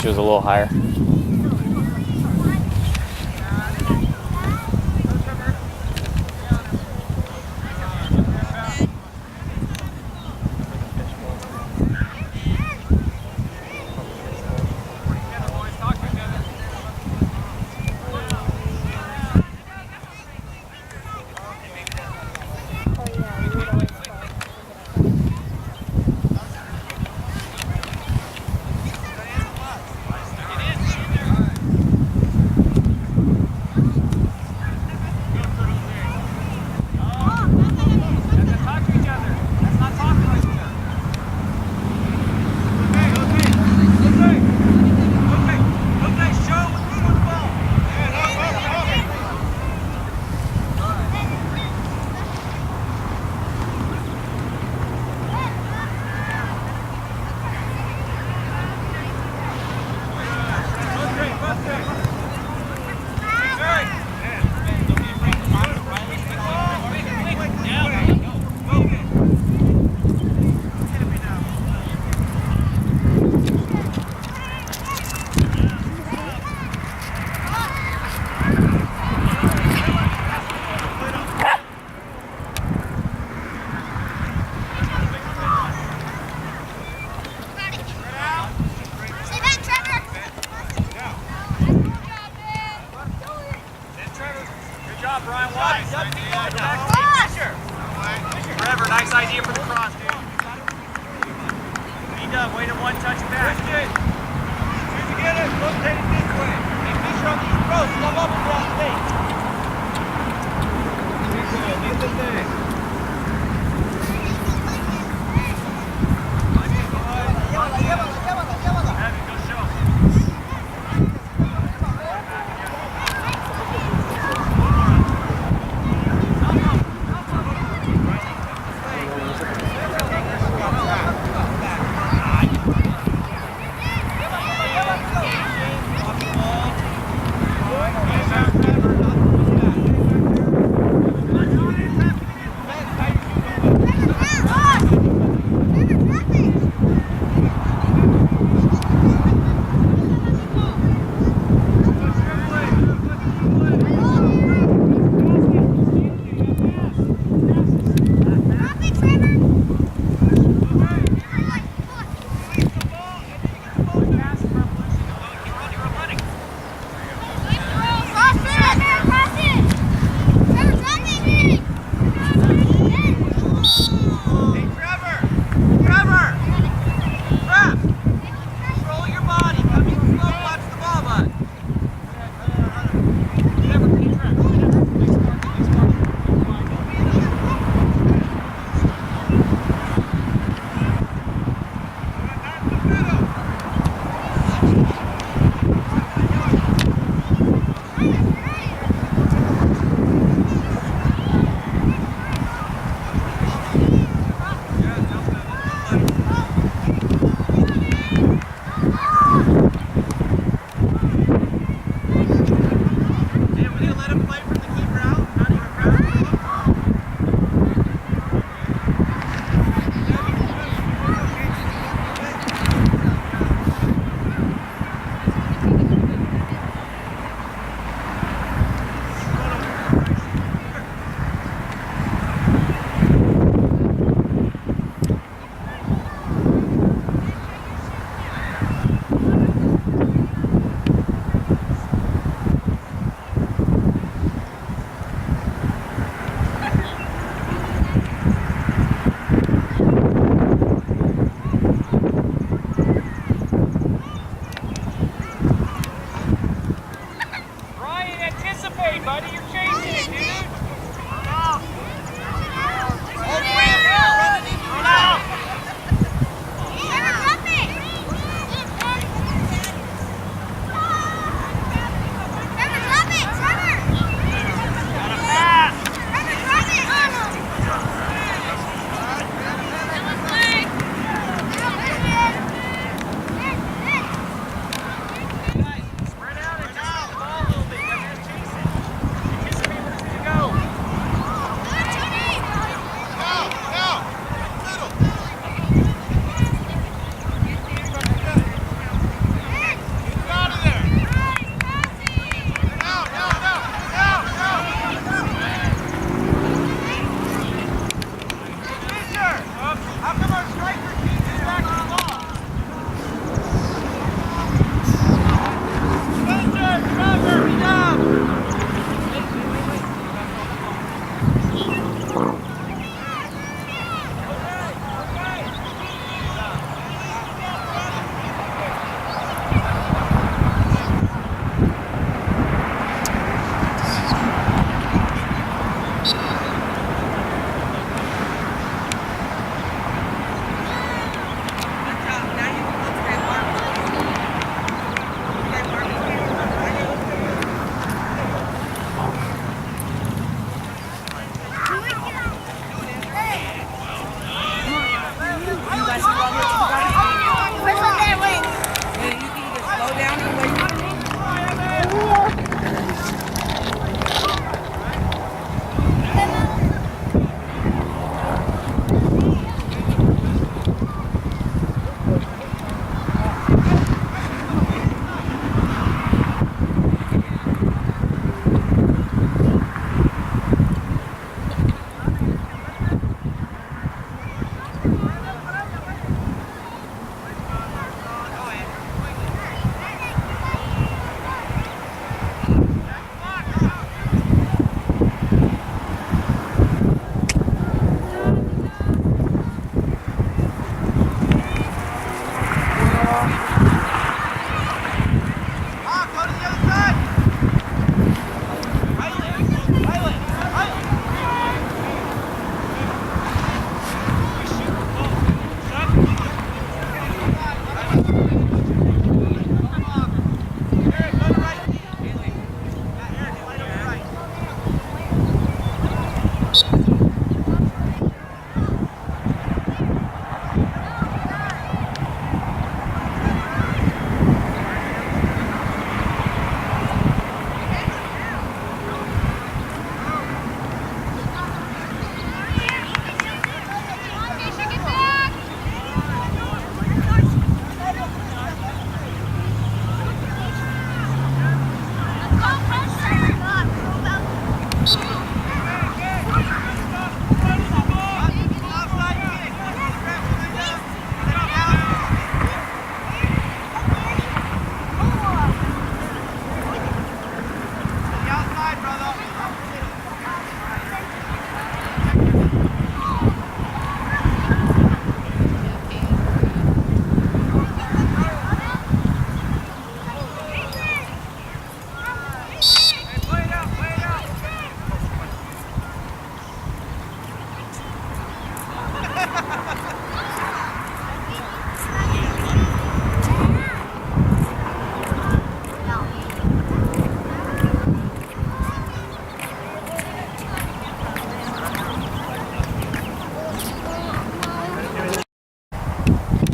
she was a little higher. Trevor, nice idea for the cross, dude. Be done. Wait a one touch back. Christian, as you get it, rotate it this way. Hey, Fisher on the approach. Come up and cross state. Lead the thing.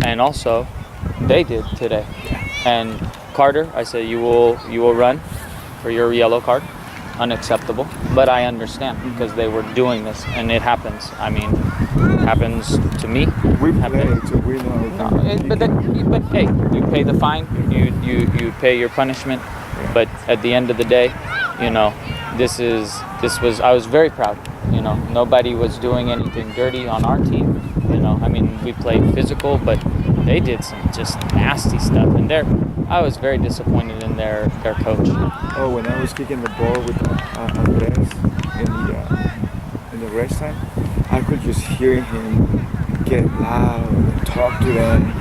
And also, they did today. And Carter, I said, you will run for your yellow card. Unacceptable. But I understand because they were doing this, and it happens. I mean, it happens to me. We play, so we know. But hey, you pay the fine. You pay your punishment. But at the end of the day, you know, I was very proud. You know, nobody was doing anything dirty on our team. You know, I mean, we played physical, but they did some just nasty stuff. And I was very disappointed in their coach. Oh, when I was kicking the ball with Andres in the rest time, I could just hear him get loud and talk to them,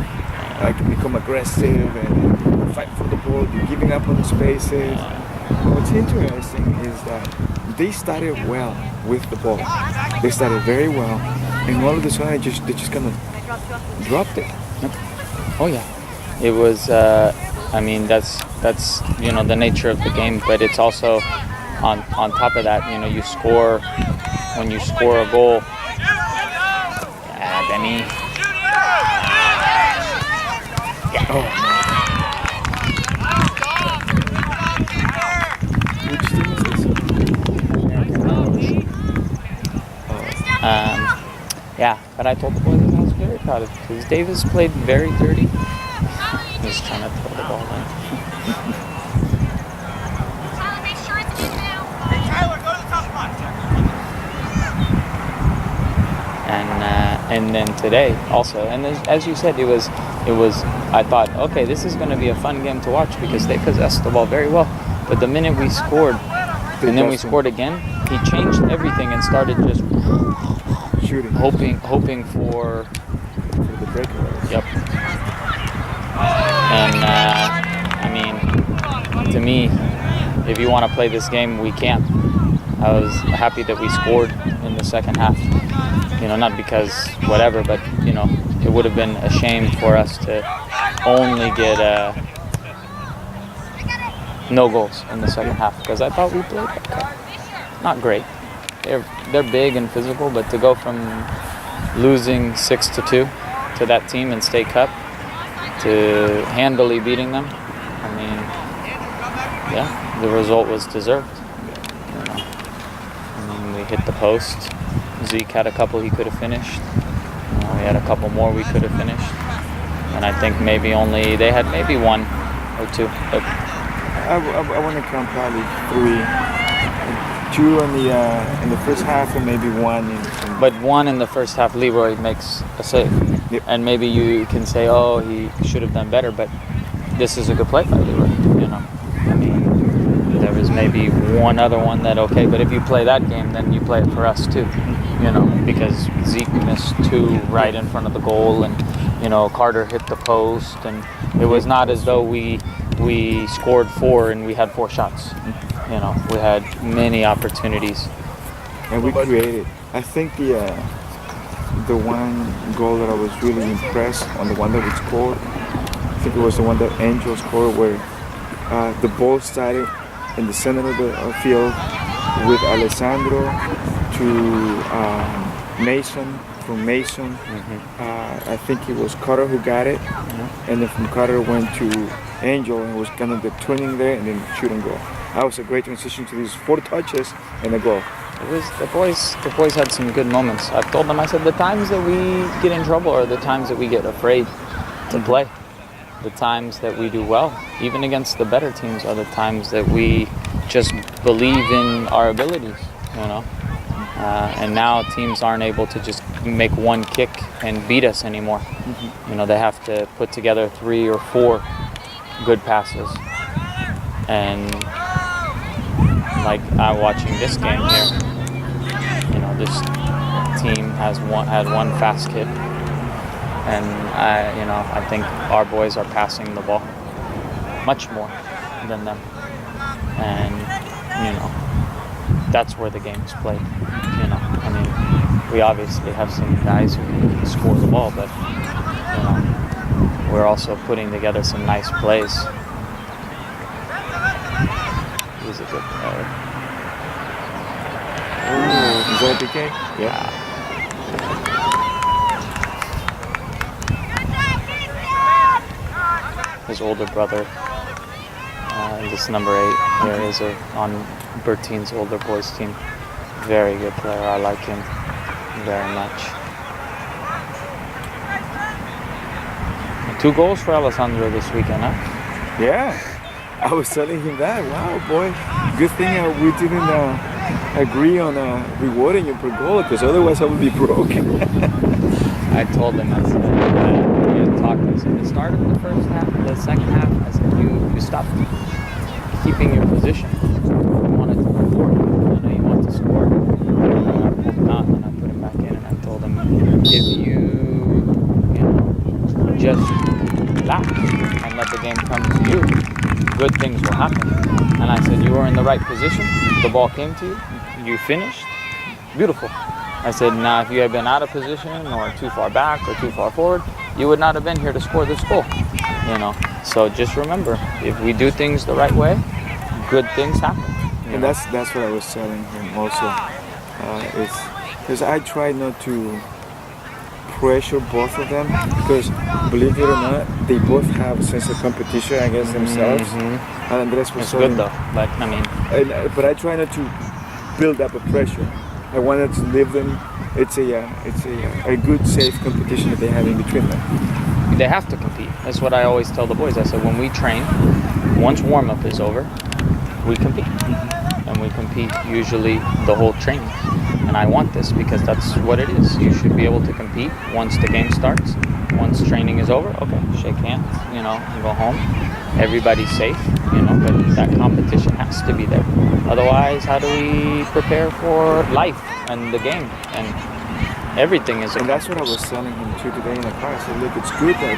like become aggressive and fight for the ball. You're giving up on the spaces. What's interesting is that they started well with the ball. They started very well, and all of a sudden they just kind of dropped it. Oh yeah, it was. I mean, that's you know the nature of the game, but it's also on top of that. You know, you score when you score a goal. Then he. Yeah. Oh man. Which team is this? Yeah, but I told the boys that I was very proud of it because Davis played very dirty. He's trying to throw the ball in. And then today also, and as you said, it was. I thought, okay, this is going to be a fun game to watch because they possessed the ball very well. But the minute we scored, and then we scored again, he changed everything and started just Shooting hoping for. for the breakaways. Yep. And I mean, to me, if you want to play this game, we can. I was happy that we scored in the second half. You know, not because whatever, but you know, it would have been a shame for us to only get no goals in the second half, because I thought we played okay. Not great. They're big and physical, but to go from losing 6-2 to that team in State Cup to handily beating them, I mean, yeah, the result was deserved. You know, I mean, we hit the post. Zeke had a couple he could have finished. We had a couple more we could have finished, and I think they had maybe one or two. But I want to count probably 2 in the first half, and maybe 1 in. But one in the first half, Leroy makes a save. Yep. And maybe you can say, oh, he should have done better, but this is a good play by Leroy, you know. I mean, there was maybe one other one that, okay, but if you play that game, then you play it for us too, you know, because Zeke missed 2 right in front of the goal, and, you know, Carter hit the post, and it was not as though we scored 4 and we had 4 shots. You know, we had many opportunities. And we created. I think the one goal that I was really impressed on, the one that we scored, I think it was the one that Angel scored, where the ball started in the center of the field with Alessandro to Mason. From Mason, I think it was Carter who got it, and then from Carter went to Angel, and was kind of the turning there, and then shoot and goal. That was a great transition to these 4 touches and a goal. It was the boys had some good moments. I've told them, I said, the times that we get in trouble are the times that we get afraid to play. The times that we do well, even against the better teams, are the times that we just believe in our abilities, you know. And now teams aren't able to just make one kick and beat us anymore. You know, they have to put together 3 or 4 good passes. And like I'm watching this game here, you know, this team had one fast kid, and I think our boys are passing the ball much more than them, and you know, that's where the game's played. You know, I mean, we obviously have some guys who can score the ball, but you know, we're also putting together some nice plays. He's a good player. Ooh, is that PK? Yeah. His older brother, this number 8 here, is on Bertine's older boys team. Very good player. I like him very much. 2 goals for Alessandro this weekend, huh? Yeah. I was telling him that. Wow, boy. Good thing we didn't agree on rewarding you per goal, because otherwise I would be broke. I told him, I said, we had talked. I said, the start of the first half, the second half, I said, you stopped keeping your position. You wanted to move forward. I know you want to score. And I pulled him out and I put him back in, and I told him, if you just relax and let the game come to you, good things will happen. And I said, you were in the right position. The ball came to you. You finished. Beautiful. I said, now if you had been out of position or too far back or too far forward, you would not have been here to score this goal. You know. So just remember, if we do things the right way, good things happen. And that's what I was telling him also. Because I try not to pressure both of them, because believe it or not, they both have a sense of competition against themselves. And Andres was It's good though, but I mean. But I try not to build up a pressure. I wanted to leave them. It's a good, safe competition that they have in between them. They have to compete. That's what I always tell the boys. I said, when we train, once warm-up is over, we compete. And we compete usually the whole training. and I want this because that's what it is. You should be able to compete once the game starts. Once training is over, okay, shake hands, you know, and go home. Everybody's safe, you know, but that competition has to be there. Otherwise, how do we prepare for life and the game? And everything is a And that's what I was telling him too today in the car. I said, look, it's good that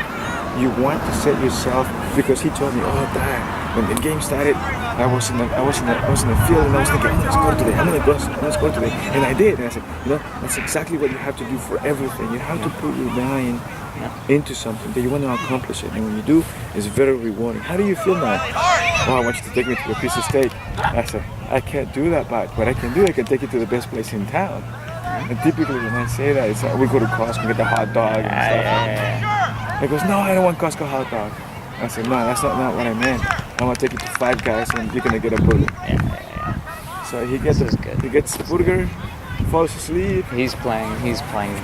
you want to set yourself, because he told me, oh, Dad, when the game started, I was in the field and I was thinking, I'm gonna score today, I'm gonna score today, and I did. And I said, you know, that's exactly what you have to do for everything. You have to put your mind into something that you want to accomplish it, and when you do, it's very rewarding. How do you feel now? Oh, I want you to take me to a piece of steak. I said, I can't do that, but what I can do, I can take you to the best place in town. And typically when I say that, it's like we go to Costco and get the hot dog and stuff. He goes, no, I don't want Costco hot dog. I said, no, that's not what I meant. I want to take you to Five Guys and you're gonna get a burger. So he gets the burger, falls asleep. He's playing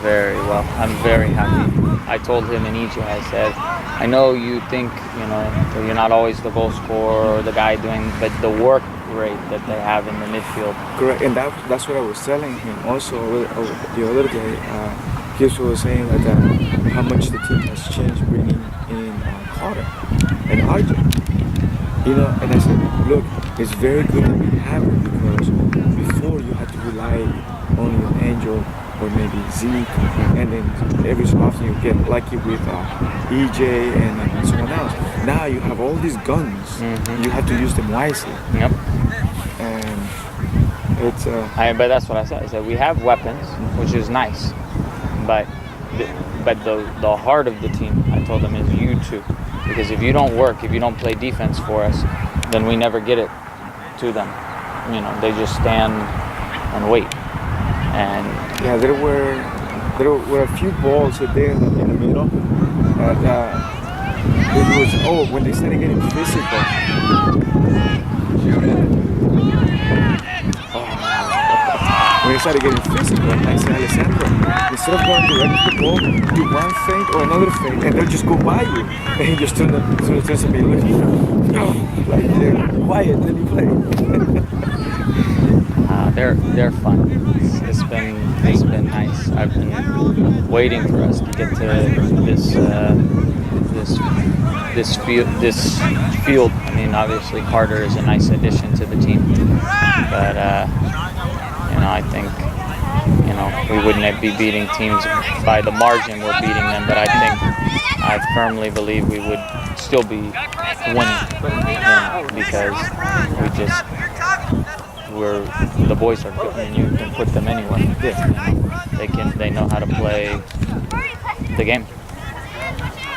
very well. I'm very happy. I told him in EJ, I said, I know you think, you know, that you're not always the goal scorer or the guy doing, but the work rate that they have in the midfield. Correct, and that's what I was telling him also the other day. He was saying that how much the team has changed bringing in Carter and RJ. You know, and I said, look, it's very good that we have it, because before you had to rely only on Angel or maybe Zeke, and then every so often you get lucky with EJ and someone else. Now you have all these guns. Mm-hmm. You have to use them wisely. Yep. And it's. But that's what I said. I said we have weapons, which is nice, but the heart of the team, I told them, is you two. Because if you don't work, if you don't play defense for us, then we never get it to them. You know, they just stand and wait. And yeah, there were a few balls there in the middle. It was when they started getting physical. When they started getting physical, I said, Alessandro, instead of going direct to the ball, do one feint or another feint, and they'll just go by you. And he just turns to me and looks, like, they're quiet, let me play. They're fun. It's been nice. I've been waiting for us to get to this field. I mean, obviously Carter is a nice addition to the team, but you know, I think, you know, we wouldn't be beating teams by the margin we're beating them, but I firmly believe we would still be winning, you know, because the boys are good, and you can put them anywhere. You know, they know how to play the game.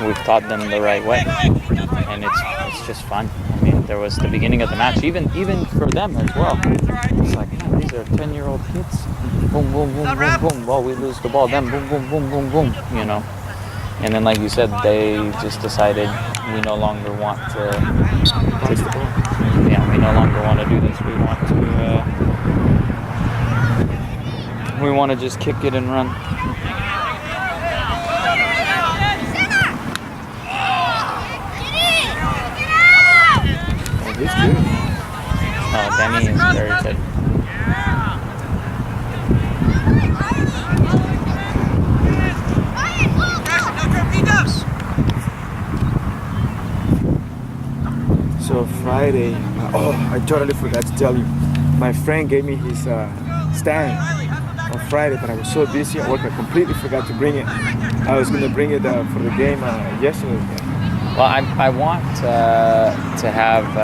We've taught them the right way, and it's just fun. I mean, there was the beginning of the match, even for them as well. It's like, man, these are 10-year-old kids. Boom, boom, boom, boom, boom. Well, we lose the ball. Then boom, boom, boom, boom, boom. You know, and then like you said, they just decided we no longer want to take the ball. Yeah, we no longer want to do this. We want to just kick it and run. He's good. Oh, Benny is very good. So Friday, I totally forgot to tell you. My friend gave me his stand on Friday, but I was so busy at work I completely forgot to bring it. I was going to bring it for the game yesterday. Well, I want to have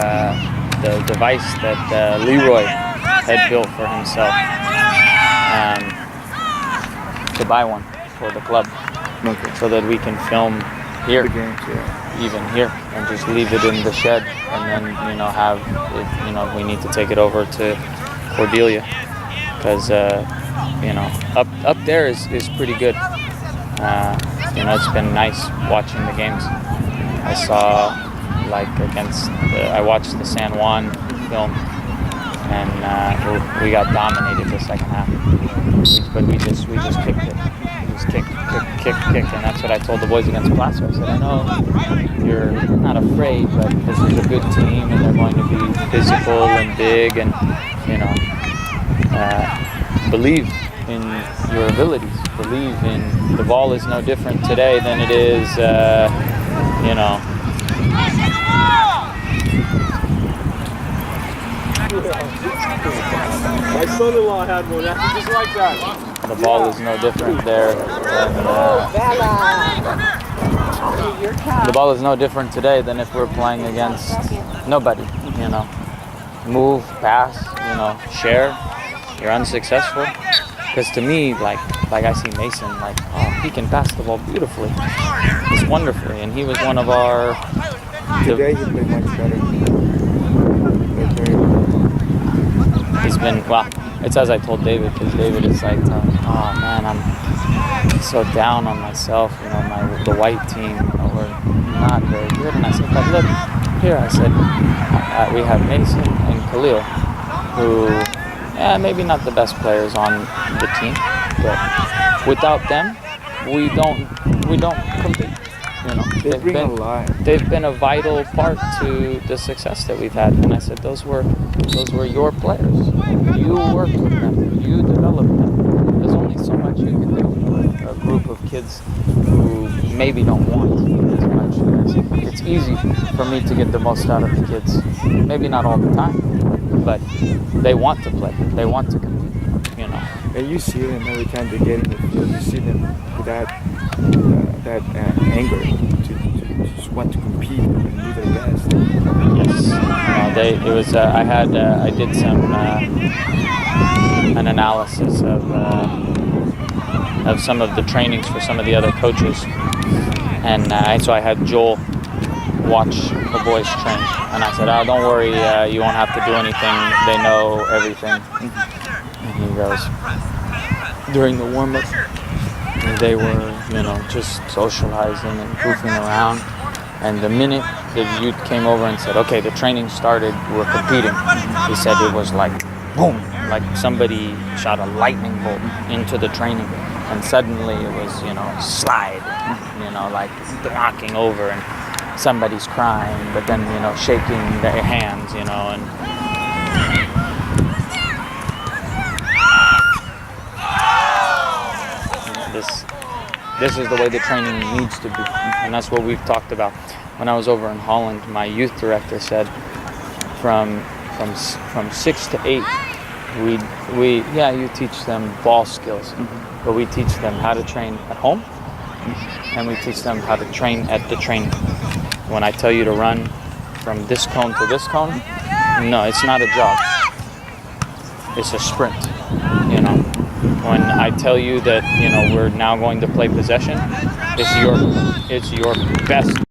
the device that Leroy had built for himself, to buy one for the club, so that we can film here, the games, yeah. Even here, and just leave it in the shed, and then, you know, have it, you know, we need to take it over to Cordelia, because you know, up there is pretty good. You know, it's been nice watching the games. I saw, like, I watched the San Juan film, and we got dominated the second half. But we just kicked it. We just kicked, and that's what I told the boys against Placer. I said, I know you're not afraid, but this is a good team, and they're going to be physical and big, and, you know, believe in your abilities. Believe in the ball is no different today than it is, you know. My son-in-law had one just like that. The ball is no different there than the ball is no different today than if we're playing against nobody. You know, move, pass, you know, share. You're unsuccessful. Because to me, like I see Mason, like, oh, he can pass the ball beautifully. It's wonderfully, and he was one of our. Today he played much better. He's been, well, it's as I told David, because David is like, oh man, I'm so down on myself, you know, the white team, you know, we're not very good. And I said, but look, here, I said, we have Mason and Khalil, who, yeah, maybe not the best players on the team, but without them, we don't compete. You know, they've been a vital part to the success that we've had. And I said, those were your players. You worked with them. You developed them. There's only so much you can do with a group of kids who maybe don't want as much. It's easy for me to get the most out of the kids. Maybe not all the time, but they want to play. They want to compete. You know. And you see them every time they get in the field. You see them with that anger to just want to compete and do their best. Yes, I did some an analysis of some of the trainings for some of the other coaches, and so I had Joel watch the boys train, and I said, "Oh, don't worry, you won't have to do anything. They know everything." And he goes, during the warm-up, they were, you know, just socializing and goofing around. And the minute the youth came over and said, okay, the training started, we're competing, he said it was like, boom, like somebody shot a lightning bolt into the training. And suddenly it was, you know, slide, you know, like knocking over, and somebody's crying, but then, you know, shaking their hands, you know, and this is the way the training needs to be, and that's what we've talked about. When I was over in Holland, my youth director said, from 6 to 8, you teach them ball skills, but we teach them how to train at home, and we teach them how to train at the training. When I tell you to run from this cone to this cone, no, it's not a jog. It's a sprint, you know. When I tell you that, you know, we're now going to play possession, it's your best